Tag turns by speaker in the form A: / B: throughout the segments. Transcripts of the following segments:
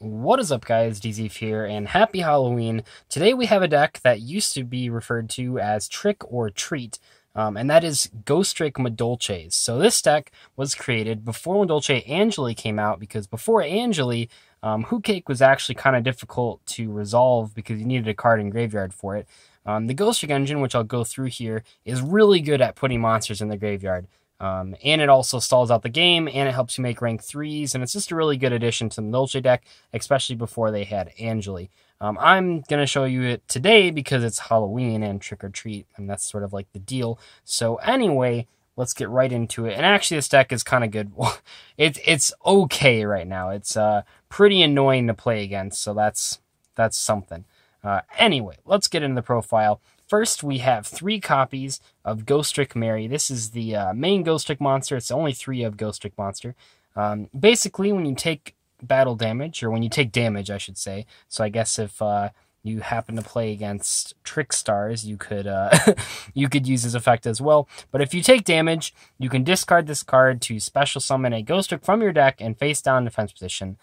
A: What is up, guys? Dzeeff here, and happy Halloween. Today we have a deck that used to be referred to as Trick or Treat, and that is Ghostrick Madolches. So this deck was created before Madolche Angeli came out, because before Angeli, Hoot Cake was actually kind of difficult to resolve because you needed a card in graveyard for it. The Ghostrick engine, which I'll go through here, is really good at putting monsters in the graveyard. And it also stalls out the game, and it helps you make rank 3s, and it's just a really good addition to the Madolche deck, especially before they had Angeli. I'm going to show you it today because it's Halloween and Trick or Treat, and that's sort of like the deal. So anyway, let's get right into it. And actually, this deck is kind of good. It's okay right now. It's pretty annoying to play against, so that's something. Anyway, let's get into the profile. First, we have 3 copies of Ghostrick Mary. This is the main Ghostrick monster. It's only 3 of Ghostrick monster. Basically, when you take battle damage, or when you take damage, I should say. So I guess if you happen to play against Trick Stars, you could you could use this effect as well. But if you take damage, you can discard this card to special summon a Ghostrick from your deck and face down defense position.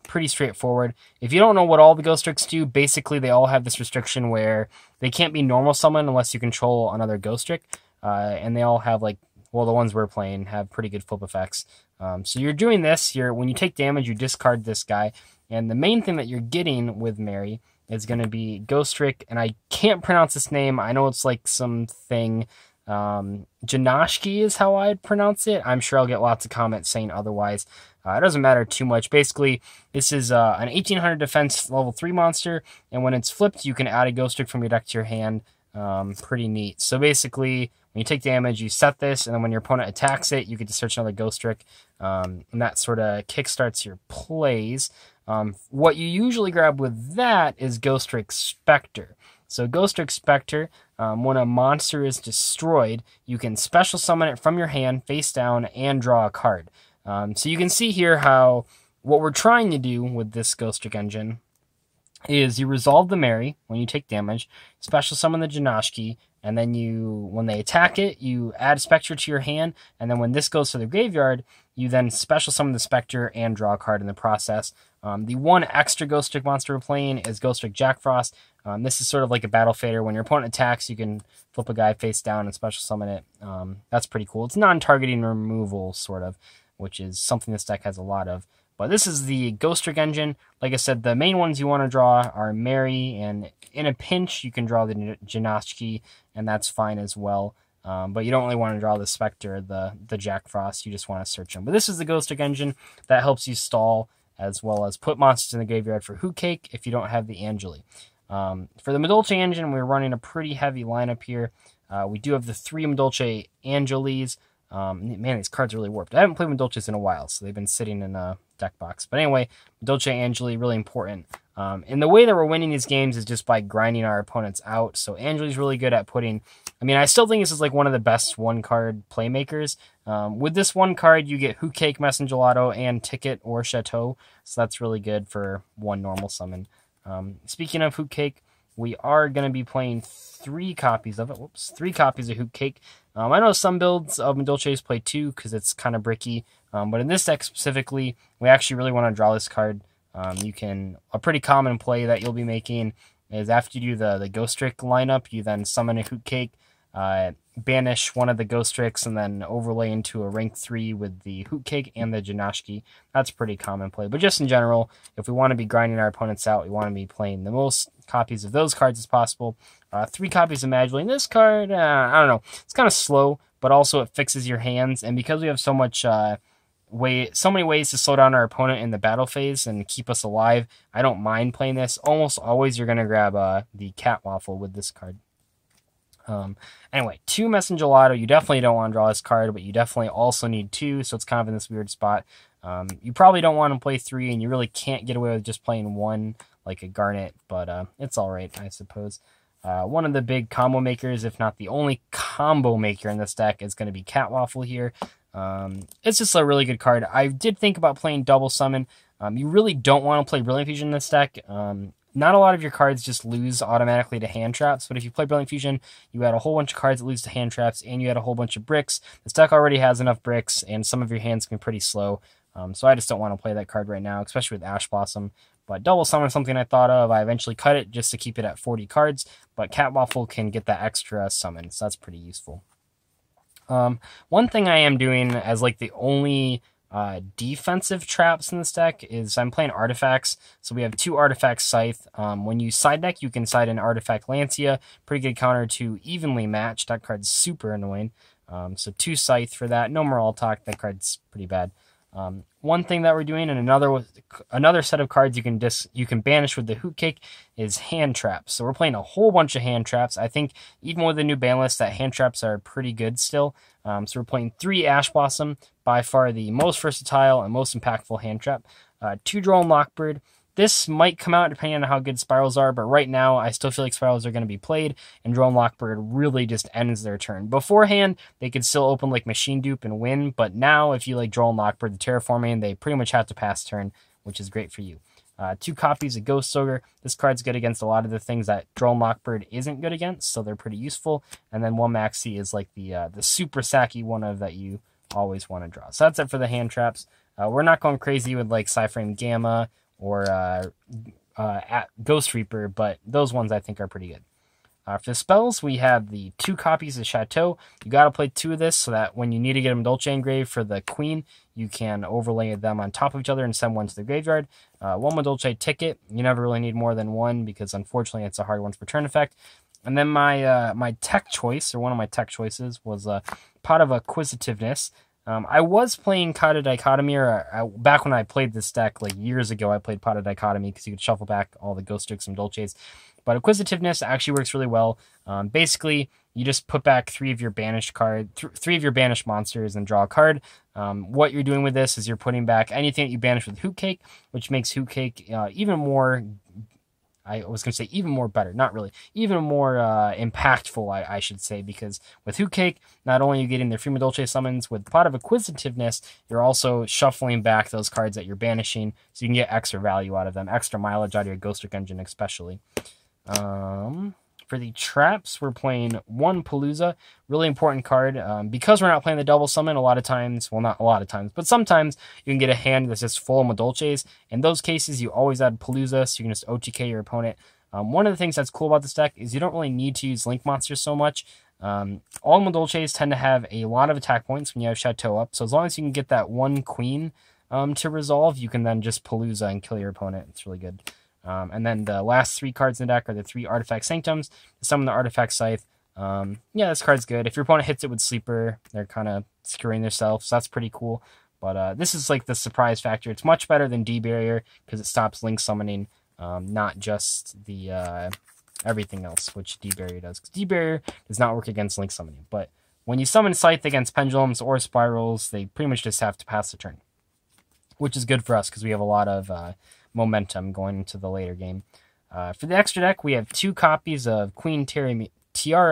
A: Pretty straightforward. If you don't know what all the Ghostricks do, basically they all have this restriction where they can't be normal summon unless you control another Ghostrick, and they all have, like, well, the ones we're playing have pretty good flip effects. So you're doing this, when you take damage, you discard this guy, and the main thing that you're getting with Mary is going to be Ghostrick, and I can't pronounce this name. I know it's like something, Janoshki is how I'd pronounce it. I'm sure I'll get lots of comments saying otherwise. It doesn't matter too much. Basically, this is an 1800 defense level 3 monster, and when it's flipped, you can add a Ghostrick from your deck to your hand. Pretty neat. So basically, when you take damage, you set this, and then when your opponent attacks it, you get to search another Ghostrick, and that sort of kickstarts your plays. What you usually grab with that is Ghostrick Spectre. So Ghostrick Spectre, when a monster is destroyed, you can special summon it from your hand, face down, and draw a card. So you can see here how what we're trying to do with this Ghostrick engine is you resolve the Mary when you take damage, special summon the Janoshki, and then when they attack it, you add Spectre to your hand, and then when this goes to the graveyard, you then special summon the Spectre and draw a card in the process. The one extra Ghostrick monster we're playing is Ghostrick Jack Frost. This is sort of like a battle fader. When your opponent attacks, you can flip a guy face down and special summon it. That's pretty cool. It's non-targeting removal, sort of, which is something this deck has a lot of. But this is the Ghostrick engine. Like I said, the main ones you want to draw are Mary, and in a pinch, you can draw the Janoshki, and that's fine as well. But you don't really want to draw the Spectre, the Jack Frost. You just want to search them. But this is the Ghostrick engine that helps you stall, as well as put monsters in the graveyard for Hoot Cake if you don't have the Angeli. For the Madolche engine, we're running a pretty heavy lineup here. We do have the 3 Madolche Angelis. Man, these cards are really warped. I haven't played Madolches in a while, so they've been sitting in a deck box. But anyway, Madolche Angeli, really important. And the way that we're winning these games is just by grinding our opponents out. So Angeli's really good at putting... I mean, I still think this is like one of the best one-card playmakers. With this one card, you get Hoot Cake, Messengelato, and Ticket or Chateau. So that's really good for one normal summon. Speaking of Hoot Cake, we are going to be playing 3 copies of it. Whoops, 3 copies of Hoot Cake. I know some builds of Madolches play 2 because it's kind of bricky. But in this deck specifically, we actually really want to draw this card. A pretty common play that you'll be making is after you do the Ghostrick lineup, you then summon a Hoot Cake, banish one of the Ghostricks, and then overlay into a rank 3 with the Hoot Cake and the Janoshki. That's pretty common play. But just in general, if we want to be grinding our opponents out, we want to be playing the most copies of those cards as possible. 3 copies of Madolche. And this card, I don't know, it's kind of slow, but also it fixes your hands. And because we have so much so many ways to slow down our opponent in the battle phase and keep us alive, I don't mind playing this. Almost always you're going to grab the Cat Waffle with this card. Anyway, 2 Messengelato. You definitely don't want to draw this card, but you definitely also need 2, so it's kind of in this weird spot. You probably don't want to play 3, and you really can't get away with just playing 1, like a Garnet, but it's alright, I suppose. One of the big combo makers, if not the only combo maker in this deck, is going to be Cat Waffle here. It's just a really good card. I did think about playing Double Summon. You really don't want to play Brilliant Fusion in this deck. Not a lot of your cards just lose automatically to hand traps, but if you play Brilliant Fusion, you add a whole bunch of cards that lose to hand traps, and you add a whole bunch of bricks. This deck already has enough bricks, and some of your hands can be pretty slow. So I just don't want to play that card right now, especially with Ash Blossom. But Double Summon is something I thought of. I eventually cut it just to keep it at 40 cards, but Catwaffle can get that extra summon, so that's pretty useful. One thing I am doing as like the only defensive traps in this deck is I'm playing artifacts. So we have 2 artifact Scythe. When you side deck, you can side an artifact Lancia. Pretty good counter to evenly match. That card's super annoying. So 2 Scythe for that. No Morale Talk. That card's pretty bad. One thing that we're doing, and another set of cards you can banish with the Hoot Cake is hand traps. So we're playing a whole bunch of hand traps. I think even with the new ban list, that hand traps are pretty good still. So we're playing 3 Ash Blossom, by far the most versatile and most impactful hand trap. 2 Drone Lockbird. This might come out depending on how good Spirals are, but right now I still feel like Spirals are going to be played, and Drone Lockbird really just ends their turn. Beforehand, they could still open like Machine Dupe and win, but now if you like Drone Lockbird, the Terraforming, they pretty much have to pass turn, which is great for you. 2 copies of Ghost Ogre. This card's good against a lot of the things that Drone Lockbird isn't good against, so they're pretty useful. And then 1 Maxi is like the super sacky one of that you always want to draw. So that's it for the hand traps. We're not going crazy with like Psyframe Gamma or Ghost Reaper, but those ones I think are pretty good. For the spells, we have the 2 copies of Chateau. You got to play 2 of this so that when you need to get a Madolche engraved for the Queen, you can overlay them on top of each other and send one to the graveyard. 1 Madolche ticket. You never really need more than 1 because unfortunately it's a hard one for turn effect. And then my tech choice, or one of my tech choices, was Pot of Acquisitiveness. I was playing Pot of Dichotomy, or back when I played this deck, like years ago, I played Pot of Dichotomy because you could shuffle back all the Ghostricks and Madolches. But Acquisitiveness actually works really well. Basically, you just put back 3 of your banished monsters and draw a card. What you're doing with this is you're putting back anything that you banish with Hoot Cake, which makes Hoot Cake even more. I was going to say even more better, not really, even more impactful, I should say, because with Hoot Cake, not only are you getting their free Madolche summons, with Pot of Acquisitiveness, you're also shuffling back those cards that you're banishing, so you can get extra value out of them, extra mileage out of your Ghostrick engine especially. For the traps, we're playing 1 Palooza, really important card. Because we're not playing the double summon, a lot of times, well, not a lot of times, but sometimes you can get a hand that's just full of Madolches. In those cases, you always add Palooza, so you can just OTK your opponent. One of the things that's cool about this deck is you don't really need to use Link Monsters so much. All Madolches tend to have a lot of attack points when you have Chateau up, so as long as you can get that 1 Queen to resolve, you can then just Palooza and kill your opponent. It's really good. And then the last 3 cards in the deck are the 3 Artifact Sanctums. To summon the Artifact Scythe. Yeah, this card's good. If your opponent hits it with Sleeper, they're kind of screwing themselves, so that's pretty cool. But this is like the surprise factor. It's much better than D-Barrier because it stops Link summoning, not just the everything else, which D-Barrier does. Because D-Barrier does not work against Link summoning. But when you summon Scythe against Pendulums or Spirals, they pretty much just have to pass the turn, which is good for us because we have a lot of momentum going into the later game. For the extra deck, we have 2 copies of Queen Tiara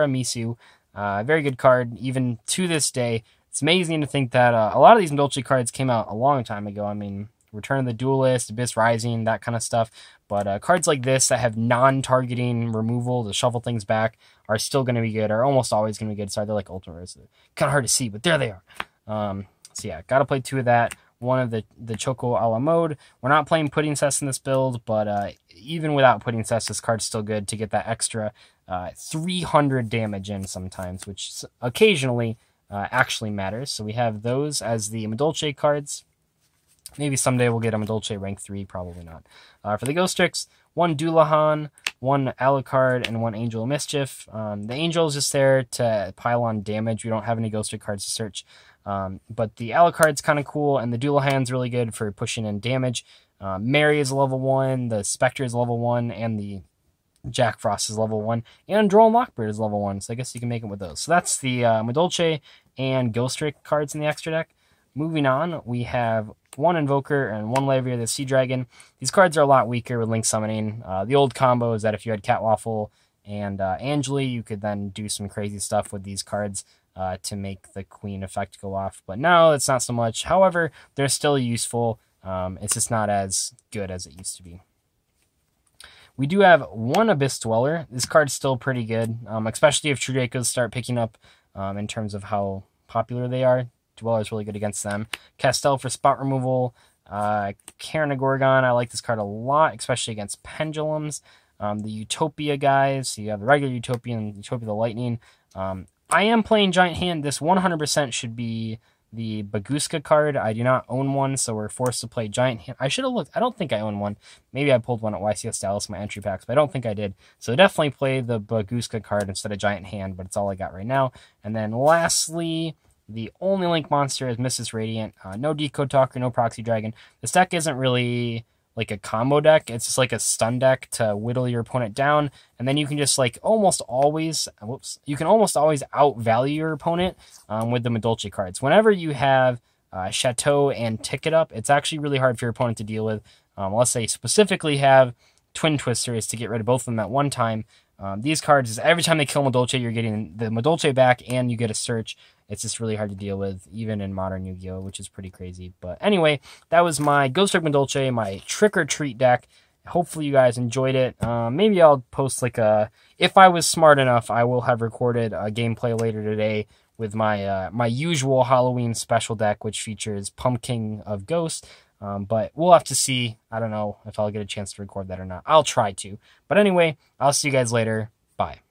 A: Misu. Very good card, even to this day. It's amazing to think that a lot of these Madolche cards came out a long time ago. I mean, Return of the Duelist, Abyss Rising, that kind of stuff. But cards like this that have non-targeting removal to shuffle things back are still going to be good, or almost always going to be good. Sorry, they're like Ultimate Rares. Kind of hard to see, but there they are. So yeah, got to play 2 of that. 1 of the Choco a la mode. We're not playing Pudding Cess in this build, but even without Pudding Cess, this card's still good to get that extra 300 damage in sometimes, which occasionally actually matters. So we have those as the Madolche cards. Maybe someday we'll get a Madolche rank 3, probably not. For the Ghostricks, 1 Dullahan, 1 Alucard, and 1 Angel of Mischief. The Angel is just there to pile on damage. We don't have any Ghostrick cards to search. But the Alucard's kind of cool, and the Dullahan's really good for pushing in damage. Mary is level 1, the Spectre is level 1, and the Jack Frost is level 1, and Drone Lockbird is level 1, so I guess you can make it with those. So that's the Madolche and Ghostrick cards in the extra deck. Moving on, we have 1 Invoker and 1 Lavier the Sea Dragon. These cards are a lot weaker with Link Summoning. The old combo is that if you had Catwaffle and Angeli, you could then do some crazy stuff with these cards to make the Queen effect go off. But now it's not so much. However, they're still useful. It's just not as good as it used to be. We do have 1 Abyss Dweller. This card's still pretty good, especially if True Dracos start picking up in terms of how popular they are. Dweller is really good against them. Castel for spot removal. Carnagorgon, I like this card a lot, especially against Pendulums. The Utopia guys, so you have the regular Utopia and Utopia the Lightning. I am playing Giant Hand. This 100% should be the Baguska card. I do not own one, so we're forced to play Giant Hand. I should have looked. I don't think I own one. Maybe I pulled one at YCS Dallas, my entry packs, but I don't think I did. So definitely play the Baguska card instead of Giant Hand, but it's all I got right now. And then lastly, the only Link monster is Mrs. Radiant. No Decode Talker, no Proxy Dragon. This deck isn't really like a combo deck. It's just like a stun deck to whittle your opponent down, and then you can just like almost always, you can almost always outvalue your opponent with the Madolche cards. Whenever you have Chateau and Ticket Up, it's actually really hard for your opponent to deal with. Unless they specifically have Twin Twisters to get rid of both of them at one time. These cards, is every time they kill Madolche, you're getting the Madolche back and you get a search. It's just really hard to deal with, even in modern Yu-Gi-Oh!, which is pretty crazy. But anyway, that was my Ghostrick Madolche, my Trick or Treat deck. Hopefully you guys enjoyed it. Maybe I'll post like a... If I was smart enough, I will have recorded a gameplay later today with my my usual Halloween special deck, which features Pumpkin of Ghost. But we'll have to see. I don't know if I'll get a chance to record that or not. I'll try to. But anyway, I'll see you guys later. Bye.